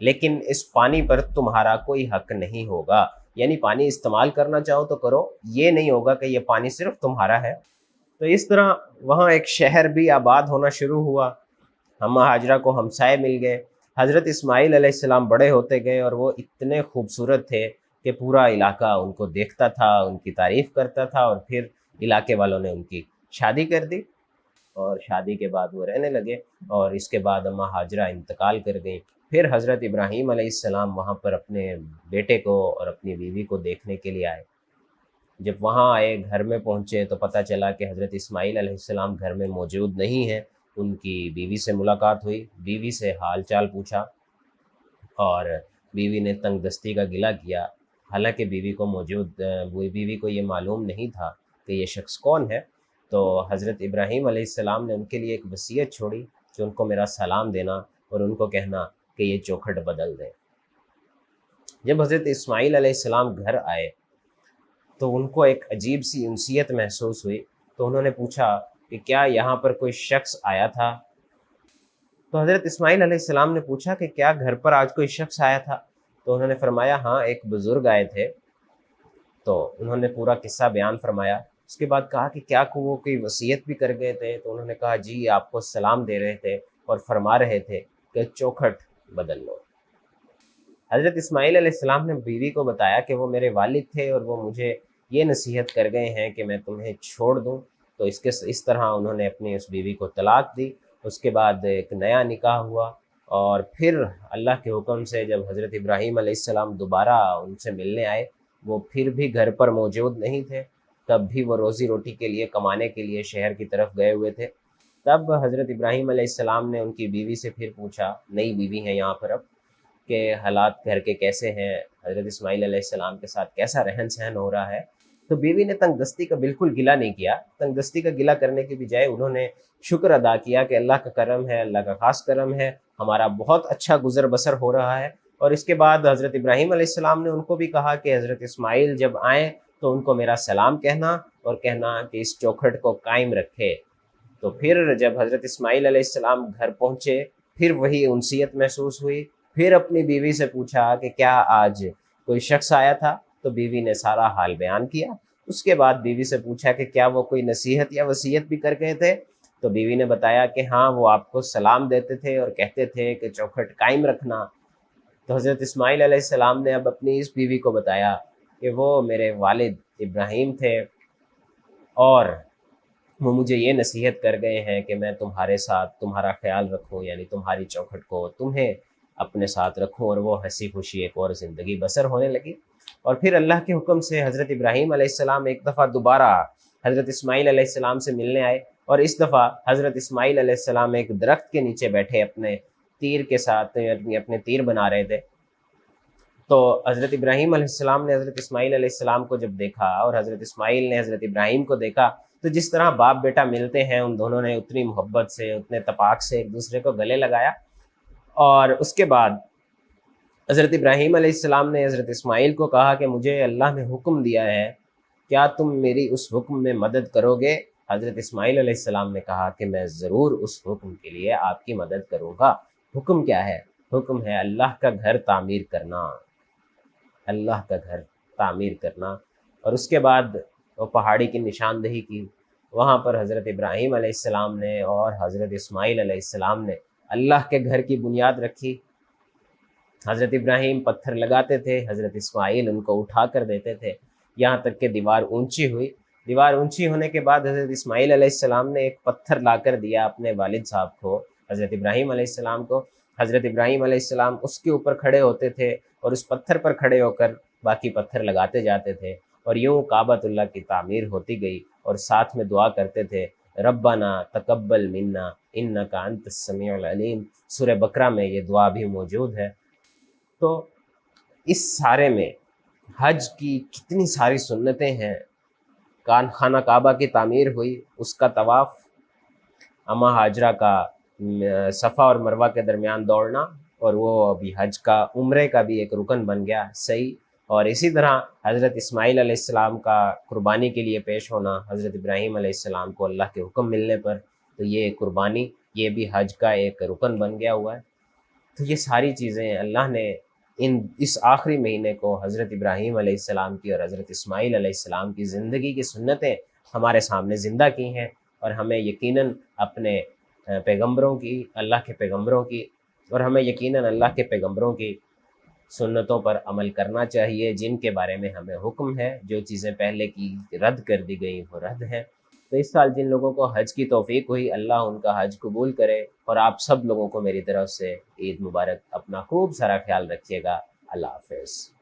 لیکن اس پانی پر تمہارا کوئی حق نہیں ہوگا، یعنی پانی استعمال کرنا چاہو تو کرو، یہ نہیں ہوگا کہ یہ پانی صرف تمہارا ہے۔ تو اس طرح وہاں ایک شہر بھی آباد ہونا شروع ہوا، اماں ہاجرہ کو ہمسائے مل گئے۔ حضرت اسماعیل علیہ السلام بڑے ہوتے گئے اور وہ اتنے خوبصورت تھے کہ پورا علاقہ ان کو دیکھتا تھا، ان کی تعریف کرتا تھا، اور پھر علاقے والوں نے ان کی شادی کر دی، اور شادی کے بعد وہ رہنے لگے، اور اس کے بعد اماں ہاجرہ انتقال کر گئیں۔ پھر حضرت ابراہیم علیہ السلام وہاں پر اپنے بیٹے کو اور اپنی بیوی کو دیکھنے کے لیے آئے۔ جب وہاں آئے، گھر میں پہنچے، تو پتہ چلا کہ حضرت اسماعیل علیہ السلام گھر میں موجود نہیں ہیں۔ ان کی بیوی سے ملاقات ہوئی، بیوی سے حال چال پوچھا، اور بیوی نے تنگ دستی کا گلہ کیا، حالانکہ بیوی کو یہ معلوم نہیں تھا کہ یہ شخص کون ہے۔ تو حضرت ابراہیم علیہ السلام نے ان کے لیے ایک وصیت چھوڑی کہ ان کو میرا سلام دینا اور ان کو کہنا کہ یہ چوکھٹ بدل دیں۔ جب حضرت اسماعیل علیہ السلام گھر آئے تو ان کو ایک عجیب سی انسیت محسوس ہوئی، تو انہوں نے پوچھا کہ کیا یہاں پر کوئی شخص آیا تھا؟ تو حضرت اسماعیل علیہ السلام نے پوچھا کہ کیا گھر پر آج کوئی شخص آیا تھا؟ تو انہوں نے فرمایا ہاں، ایک بزرگ آئے تھے۔ تو انہوں نے پورا قصہ بیان فرمایا۔ اس کے بعد کہا کہ کیا وہ کوئی وصیت بھی کر گئے تھے؟ تو انہوں نے کہا جی، آپ کو سلام دے رہے تھے اور فرما رہے تھے کہ چوکھٹ بدل لو۔ حضرت اسماعیل علیہ السلام نے بیوی کو بتایا کہ وہ میرے والد تھے اور وہ مجھے یہ نصیحت کر گئے ہیں کہ میں تمہیں چھوڑ دوں۔ تو اس طرح انہوں نے اپنی اس بیوی کو طلاق دی۔ اس کے بعد ایک نیا نکاح ہوا، اور پھر اللہ کے حکم سے جب حضرت ابراہیم علیہ السلام دوبارہ ان سے ملنے آئے، وہ پھر بھی گھر پر موجود نہیں تھے، تب بھی وہ روزی روٹی کے لیے، کمانے کے لیے شہر کی طرف گئے ہوئے تھے۔ تب حضرت ابراہیم علیہ السلام نے ان کی بیوی سے پھر پوچھا، نئی بیوی ہیں یہاں پر اب، کہ حالات گھر کے کیسے ہیں، حضرت اسماعیل علیہ السلام کے ساتھ کیسا رہن سہن ہو رہا ہے؟ تو بیوی نے تنگ دستی کا بالکل گلہ نہیں کیا، تنگ دستی کا گلہ کرنے کی بجائے انہوں نے شکر ادا کیا کہ اللہ کا کرم ہے، اللہ کا خاص کرم ہے، ہمارا بہت اچھا گزر بسر ہو رہا ہے۔ اور اس کے بعد حضرت ابراہیم علیہ السلام نے ان کو بھی کہا کہ حضرت اسماعیل جب آئیں تو ان کو میرا سلام کہنا، اور کہنا کہ اس چوکھٹ کو قائم رکھے۔ تو پھر جب حضرت اسماعیل علیہ السلام گھر پہنچے، پھر وہی انسیت محسوس ہوئی، پھر اپنی بیوی سے پوچھا کہ کیا آج کوئی شخص آیا تھا؟ تو بیوی نے سارا حال بیان کیا۔ اس کے بعد بیوی سے پوچھا کہ کیا وہ کوئی نصیحت یا وصیت بھی کر گئے تھے؟ تو بیوی نے بتایا کہ ہاں، وہ آپ کو سلام دیتے تھے اور کہتے تھے کہ چوکھٹ قائم رکھنا۔ تو حضرت اسماعیل علیہ السلام نے اب اپنی اس بیوی کو بتایا کہ وہ میرے والد ابراہیم تھے، اور وہ مجھے یہ نصیحت کر گئے ہیں کہ میں تمہارے ساتھ تمہارا خیال رکھوں، یعنی تمہاری چوکھٹ کو، تمہیں اپنے ساتھ رکھوں، اور وہ ہنسی خوشی ایک اور زندگی بسر ہونے لگی۔ اور پھر اللہ کے حکم سے حضرت ابراہیم علیہ السلام ایک دفعہ دوبارہ حضرت اسماعیل علیہ السلام سے ملنے آئے، اور اس دفعہ حضرت اسماعیل علیہ السلام ایک درخت کے نیچے بیٹھے اپنے تیر کے ساتھ، اپنے تیر بنا رہے تھے۔ تو حضرت ابراہیم علیہ السلام نے حضرت اسماعیل علیہ السلام کو جب دیکھا، اور حضرت اسماعیل نے حضرت ابراہیم کو دیکھا، تو جس طرح باپ بیٹا ملتے ہیں، ان دونوں نے اتنی محبت سے، اتنے تپاک سے ایک دوسرے کو گلے لگایا۔ اور اس کے بعد حضرت ابراہیم علیہ السلام نے حضرت اسماعیل کو کہا کہ مجھے اللہ نے حکم دیا ہے، کیا تم میری اس حکم میں مدد کرو گے؟ حضرت اسماعیل علیہ السلام نے کہا کہ میں ضرور اس حکم کے لیے آپ کی مدد کروں گا۔ حکم کیا ہے؟ حکم ہے اللہ کا گھر تعمیر کرنا، اللہ کا گھر تعمیر کرنا۔ اور اس کے بعد وہ پہاڑی کی نشاندہی کی، وہاں پر حضرت ابراہیم علیہ السلام نے اور حضرت اسماعیل علیہ السلام نے اللہ کے گھر کی بنیاد رکھی۔ حضرت ابراہیم پتھر لگاتے تھے، حضرت اسماعیل ان کو اٹھا کر دیتے تھے، یہاں تک کہ دیوار اونچی ہوئی۔ دیوار اونچی ہونے کے بعد حضرت اسماعیل علیہ السلام نے ایک پتھر لا کر دیا اپنے والد صاحب کو، حضرت ابراہیم علیہ السلام کو۔ حضرت ابراہیم علیہ السلام اس کے اوپر کھڑے ہوتے تھے، اور اس پتھر پر کھڑے ہو کر باقی پتھر لگاتے جاتے تھے، اور یوں کعبۃ اللہ کی تعمیر ہوتی گئی۔ اور ساتھ میں دعا کرتے تھے، ربنا تقبل منا انک انت السمیع العلیم۔ سورہ بقرہ میں یہ دعا بھی موجود ہے۔ تو اس سارے میں حج کی کتنی ساری سنتیں ہیں۔ خانہ کعبہ کی تعمیر ہوئی، اس کا طواف، اماں ہاجرہ کا صفا اور مروہ کے درمیان دوڑنا، اور وہ ابھی حج کا، عمرے کا بھی ایک رکن بن گیا، صحیح۔ اور اسی طرح حضرت اسماعیل علیہ السلام کا قربانی کے لیے پیش ہونا، حضرت ابراہیم علیہ السلام کو اللہ کے حکم ملنے پر، تو یہ قربانی، یہ بھی حج کا ایک رکن بن گیا ہوا ہے۔ تو یہ ساری چیزیں اللہ نے اس آخری مہینے کو حضرت ابراہیم علیہ السلام کی اور حضرت اسماعیل علیہ السلام کی زندگی کی سنتیں ہمارے سامنے زندہ کی ہیں، اور ہمیں یقیناً اپنے پیغمبروں کی، اللہ کے پیغمبروں کی، اور ہمیں یقیناً اللہ کے پیغمبروں کی سنتوں پر عمل کرنا چاہیے، جن کے بارے میں ہمیں حکم ہے۔ جو چیزیں پہلے کی رد کر دی گئی وہ رد ہیں۔ تو اس سال جن لوگوں کو حج کی توفیق ہوئی، اللہ ان کا حج قبول کرے، اور آپ سب لوگوں کو میری طرف سے عید مبارک۔ اپنا خوب سارا خیال رکھیے گا۔ اللہ حافظ۔